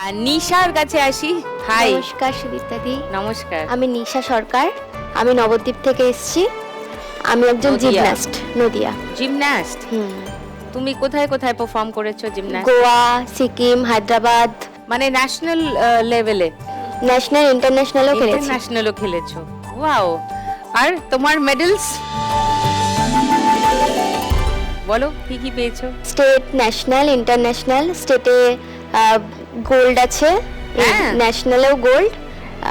নিশার কাছে আসি। হাই, নমস্কার সুদীপ্তাদি। নমস্কার। আমি নিশা সরকার, আমি নবদ্বীপ থেকে এসেছি। আমি একজন নদিয়া। জিমন্যাস্ট, নদিয়া। জিমন্যাস্ট? তুমি কোথায় কোথায় পারফর্ম করেছো জিমন্যাস্ট? গোয়া, সিকিম, হায়দ্রাবাদ, মানে ন্যাশনাল লেভেলে? ন্যাশনাল ইন্টারন্যাশনালও খেলেছি। ইন্টারন্যাশনালও খেলেছো? ওয়াও। আর তোমার মেডেলস বলো, কি কি পেয়েছো? State, national, international. স্টেটে গোল্ড আছে, হ্যাঁ। ন্যাশনালেও গোল্ড,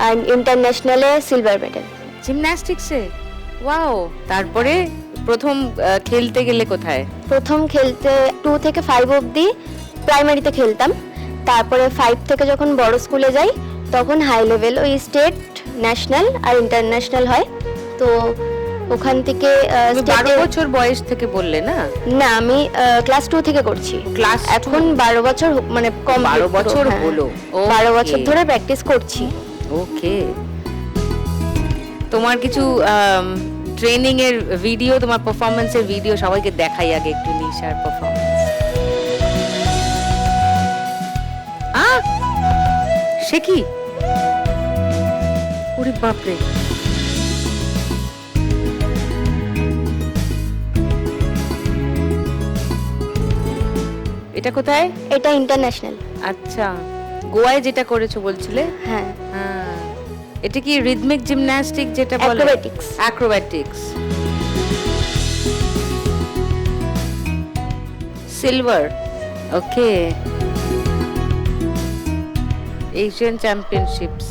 আর ইন্টারন্যাশনালে সিলভার মেডেল। জিমন্যাস্টিক্সে? ওয়াও। তারপরে প্রথম খেলতে গেলে কোথায়? প্রথম খেলতে 2 থেকে 5 অবধি প্রাইমারিতে খেলতাম। তারপরে 5 থেকে যখন বড় স্কুলে যাই তখন হাই লেভেল, ওই স্টেট, ন্যাশনাল আর ইন্টারন্যাশনাল হয়। তো ওখান থেকে 12 বছর বয়স থেকে বললে না? না, আমি ক্লাস 2 থেকে করছি। ক্লাস এখন 12 বছর মানে কম 12 বছর হলো। 12 বছর ধরে প্র্যাকটিস করছি। ওকে। তোমার কিছু ট্রেনিং এর ভিডিও, তোমার পারফরম্যান্সের ভিডিও সবাইকে দেখাই আগে একটু। নিশার পারফরম্যান্স। সে কি? ওরে বাপরে। এটা কোথায়? এটা ইন্টারন্যাশনাল। আচ্ছা, গোয়ায় যেটা করেছো বলছিলে? হ্যাঁ, হ্যাঁ। এটা কি রিদমিক জিমন্যাস্টিক যেটা বলে? অ্যাক্রোব্যাটিক্স। অ্যাক্রোব্যাটিক্স। সিলভার। ওকে। এশিয়ান চ্যাম্পিয়নশিপস।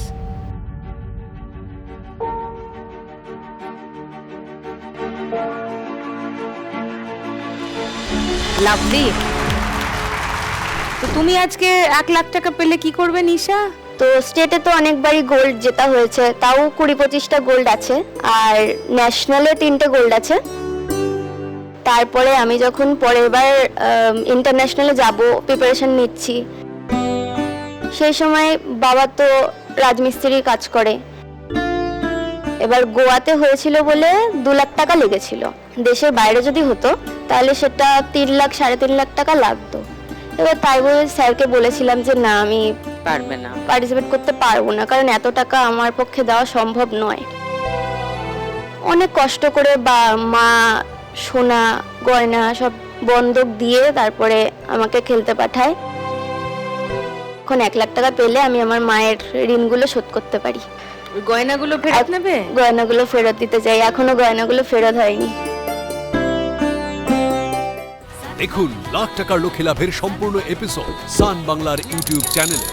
লাভলি। তো তুমি আজকে 1 লাখ টাকা পেলে কি করবে নিশা? তো স্টেটে তো অনেকবারই গোল্ড জেতা হয়েছে, তাও 20-25টা গোল্ড আছে, আর ন্যাশনালে 3টে গোল্ড আছে। তারপরে আমি যখন পরের বার ইন্টারন্যাশনালে যাব, প্রিপারেশন নিচ্ছি, সেই সময় বাবা তো রাজমিস্ত্রির কাজ করে। এবার গোয়াতে হয়েছিল বলে 2 লাখ টাকা লেগেছিল। দেশের বাইরে যদি হতো তাহলে সেটা 3 লাখ, 3.5 লাখ টাকা লাগতো। এবার তাই বলে স্যারকে বলেছিলাম যে না, আমি পারবে না, পার্টিসিপেট করতে পারবো না, কারণ এত টাকা আমার পক্ষে দেওয়া সম্ভব নয়। অনেক কষ্ট করে বা মা সোনা গয়না সব বন্ধক দিয়ে তারপরে আমাকে খেলতে পাঠায়। এখন 1 লাখ টাকা পেলে আমি আমার মায়ের ঋণগুলো শোধ করতে পারি। গয়নাগুলো ফেরত নেবে? গয়নাগুলো ফেরত দিতে চাই, এখনো গয়নাগুলো ফেরত হয়নি। দেখুন লাখ টাকার লক্ষ্যে লাভের সম্পূর্ণ এপিসোড সান বাংলার ইউটিউব চ্যানেলে।